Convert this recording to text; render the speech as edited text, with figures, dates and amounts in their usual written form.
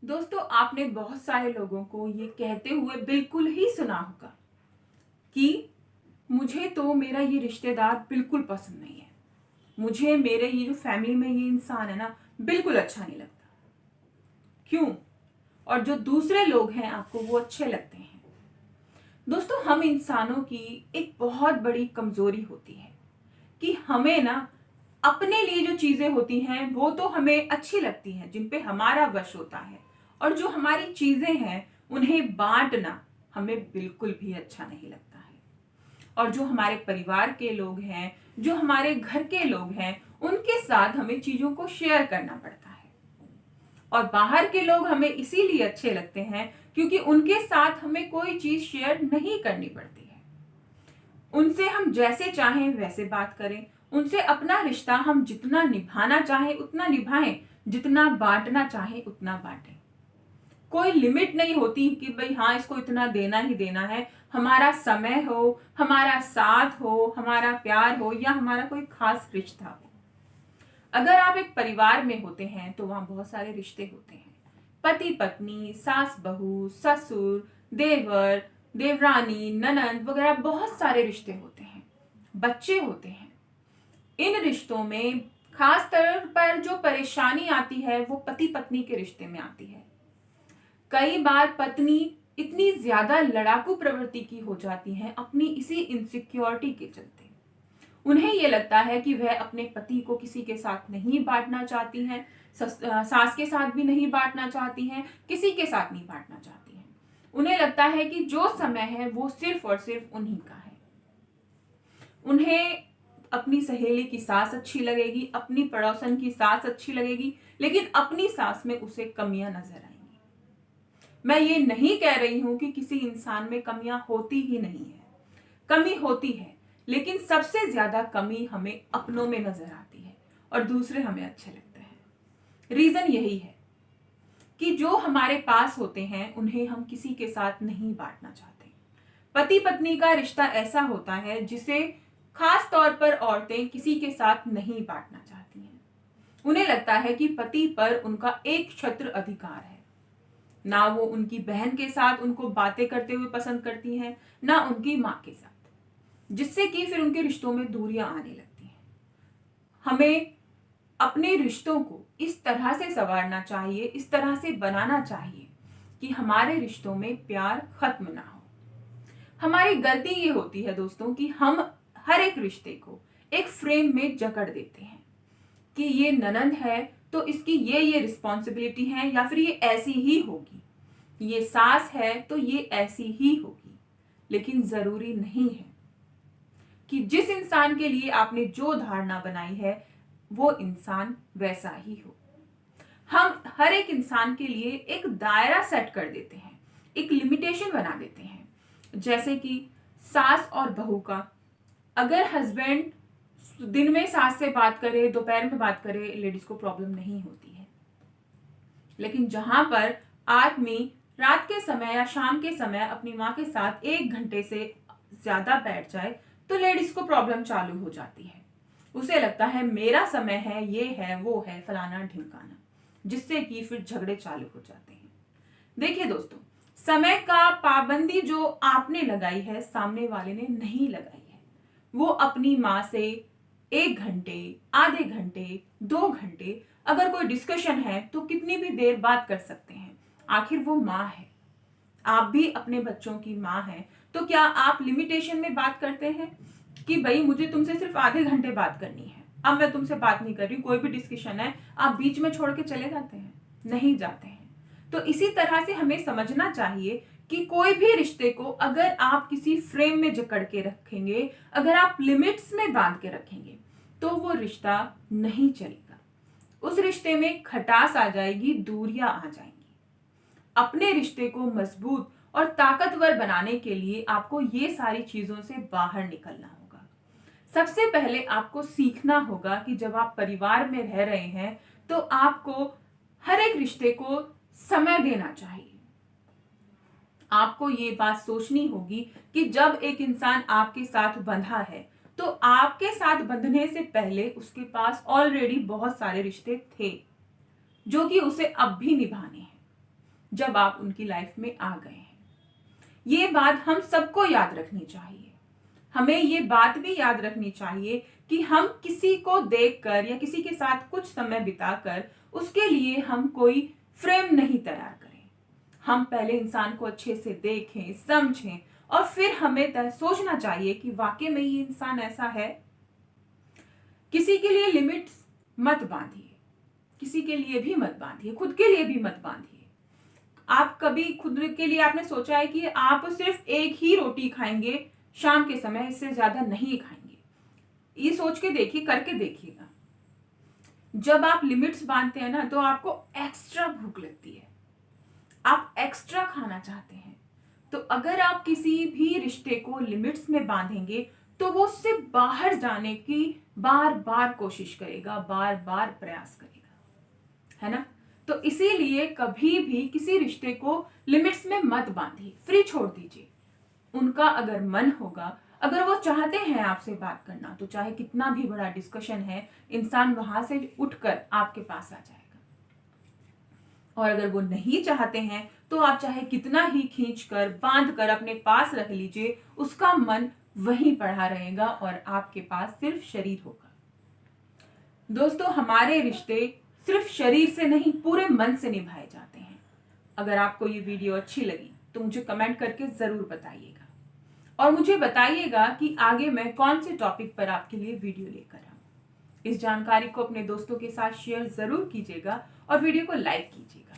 दोस्तों, आपने बहुत सारे लोगों को ये कहते हुए बिल्कुल ही सुना होगा कि मुझे तो मेरा ये रिश्तेदार बिल्कुल पसंद नहीं है। मुझे मेरे ये जो फैमिली में ये इंसान है ना, बिल्कुल अच्छा नहीं लगता। क्यों? और जो दूसरे लोग हैं आपको वो अच्छे लगते हैं। दोस्तों, हम इंसानों की एक बहुत बड़ी कमजोरी होती है कि हमें ना अपने लिए जो चीजें होती हैं वो तो हमें अच्छी लगती हैं, जिन पे हमारा वश होता है। और जो हमारी चीजें हैं उन्हें बांटना हमें बिल्कुल भी अच्छा नहीं लगता है। और जो हमारे परिवार के लोग हैं, जो हमारे घर के लोग हैं, उनके साथ हमें चीजों को शेयर करना पड़ता है। और बाहर के लोग हमें इसीलिए अच्छे लगते हैं क्योंकि उनके साथ हमें कोई चीज शेयर नहीं करनी पड़ती है। उनसे हम जैसे चाहें वैसे बात करें, उनसे अपना रिश्ता हम जितना निभाना चाहें उतना निभाएं, जितना बांटना चाहें उतना बांटें। कोई लिमिट नहीं होती कि भाई हाँ, इसको इतना देना ही देना है। हमारा समय हो, हमारा साथ हो, हमारा प्यार हो या हमारा कोई खास रिश्ता हो। अगर आप एक परिवार में होते हैं तो वहां बहुत सारे रिश्ते होते हैं। पति पत्नी, सास बहू, ससुर, देवर, देवरानी, ननंद वगैरह बहुत सारे रिश्ते होते हैं। बच्चे होते हैं। इन रिश्तों में खास तौर पर जो परेशानी आती है वो पति पत्नी के रिश्ते में आती है। कई बार पत्नी इतनी ज्यादा लड़ाकू प्रवृत्ति की हो जाती है अपनी इसी इनसिक्योरिटी के चलते। उन्हें यह लगता है कि वह अपने पति को किसी के साथ नहीं बांटना चाहती हैं, सास के साथ भी नहीं बांटना चाहती हैं, किसी के साथ नहीं बांटना चाहती हैं। उन्हें लगता है कि जो समय है वो सिर्फ और सिर्फ उन्हीं का है। उन्हें अपनी सहेली की सास अच्छी लगेगी, अपनी पड़ोसन की सास अच्छी लगेगी, लेकिन अपनी सास में उसे कमियां नजर आएंगी। मैं ये नहीं कह रही हूं कि किसी इंसान में कमियां होती ही नहीं है। कमी होती है, लेकिन सबसे ज्यादा कमी हमें अपनों में नजर आती है और दूसरे हमें अच्छे लगते हैं। रीजन यही है कि जो हमारे पास होते हैं उन्हें हम किसी के साथ नहीं बांटना चाहते। पति पत्नी का रिश्ता ऐसा होता है जिसे खास तौर पर औरतें किसी के साथ नहीं बांटना चाहती हैं। उन्हें लगता है कि पति पर उनका एक छत्र अधिकार है। ना वो उनकी बहन के साथ उनको बातें करते हुए पसंद करती हैं, ना उनकी माँ के साथ, जिससे कि फिर उनके रिश्तों में दूरियां आने लगती हैं। हमें अपने रिश्तों को इस तरह से संवारना चाहिए, इस तरह से बनाना चाहिए कि हमारे रिश्तों में प्यार खत्म ना हो। हमारी गलती ये होती है दोस्तों कि हम हर एक रिश्ते को एक फ्रेम में जकड़ देते हैं कि ये ननंद है तो इसकी ये रिस्पॉन्सिबिलिटी है या फिर ये ऐसी ही होगी, ये सास है तो ये ऐसी ही होगी। लेकिन जरूरी नहीं है कि जिस इंसान के लिए आपने जो धारणा बनाई है वो इंसान वैसा ही हो। हम हर एक इंसान के लिए एक दायरा सेट कर देते हैं, एक लिमिटेशन बना देते हैं। जैसे कि सास और बहू का, अगर हस्बैंड दिन में सास से बात करे, दोपहर में बात करे, लेडीज को प्रॉब्लम नहीं होती है। लेकिन जहां पर आदमी रात के समय या शाम के समय अपनी माँ के साथ 1 घंटे से ज्यादा बैठ जाए तो लेडीज को प्रॉब्लम चालू हो जाती है। उसे लगता है मेरा समय है, ये है, वो है, फलाना ढिमकाना, जिससे कि फिर झगड़े चालू हो जाते हैं। देखिए दोस्तों, समय का पाबंदी जो आपने लगाई है सामने वाले ने नहीं लगाई है। वो अपनी माँ से 1 घंटे, आधे घंटे, 2 घंटे अगर कोई डिस्कशन है तो कितनी भी देर बात कर सकते हैं। आखिर वो माँ है। आप भी अपने बच्चों की माँ हैं, तो क्या आप लिमिटेशन में बात करते हैं कि भाई मुझे तुमसे सिर्फ आधे घंटे बात करनी है, अब मैं तुमसे बात नहीं कर रही, कोई भी डिस्कशन है आप बीच में छोड़ के चले जाते हैं? नहीं जाते हैं। तो इसी तरह से हमें समझना चाहिए कि कोई भी रिश्ते को अगर आप किसी फ्रेम में जकड़ के रखेंगे, अगर आप लिमिट्स में बांध के रखेंगे, तो वो रिश्ता नहीं चलेगा। उस रिश्ते में खटास आ जाएगी, दूरियां आ जाएंगी। अपने रिश्ते को मजबूत और ताकतवर बनाने के लिए आपको ये सारी चीजों से बाहर निकलना होगा। सबसे पहले आपको सीखना होगा कि जब आप परिवार में रह रहे हैं तो आपको हर एक रिश्ते को समय देना चाहिए। आपको ये बात सोचनी होगी कि जब एक इंसान आपके साथ बंधा है तो आपके साथ बंधने से पहले उसके पास ऑलरेडी बहुत सारे रिश्ते थे जो कि उसे अब भी निभाने हैं। जब आप उनकी लाइफ में आ गए हैं। ये बात हम सबको याद रखनी चाहिए। हमें ये बात भी याद रखनी चाहिए कि हम किसी को देखकर या किसी के साथ कुछ समय बिताकर उसके लिए हम कोई फ्रेम नहीं तैयार करें। हम पहले इंसान को अच्छे से देखें, समझें और फिर हमें सोचना चाहिए कि वाकई में ये इंसान ऐसा है। किसी के लिए लिमिट्स मत बांधिए, किसी के लिए भी मत बांधिए, खुद के लिए भी मत बांधिए। आप कभी खुद के लिए आपने सोचा है कि आप सिर्फ एक ही रोटी खाएंगे शाम के समय, इससे ज्यादा नहीं खाएंगे? ये सोच के देखिए, करके देखिएगा। जब आप लिमिट्स बांधते हैं ना, तो आपको एक्स्ट्रा भूख लगती है, आप एक्स्ट्रा खाना चाहते हैं। तो अगर आप किसी भी रिश्ते को लिमिट्स में बांधेंगे तो वो उससे बाहर जाने की बार बार कोशिश करेगा, बार बार प्रयास करेगा, है ना? तो इसीलिए कभी भी किसी रिश्ते को लिमिट्स में मत बांधिए, फ्री छोड़ दीजिए। उनका अगर मन होगा, अगर वो चाहते हैं आपसे बात करना, तो चाहे कितना भी बड़ा डिस्कशन है, इंसान वहां से उठकर आपके पास आ जाएगा। और अगर वो नहीं चाहते हैं तो आप चाहे कितना ही खींचकर बांधकर अपने पास रख लीजिए, उसका मन वहीं पड़ा रहेगा और आपके पास सिर्फ शरीर होगा। दोस्तों, हमारे रिश्ते सिर्फ शरीर से नहीं, पूरे मन से निभाए जाते हैं। अगर आपको ये वीडियो अच्छी लगी तो मुझे कमेंट करके जरूर बताइएगा और मुझे बताइएगा कि आगे मैं कौन से टॉपिक पर आपके लिए वीडियो लेकर आऊं। इस जानकारी को अपने दोस्तों के साथ शेयर जरूर कीजिएगा और वीडियो को लाइक कीजिएगा।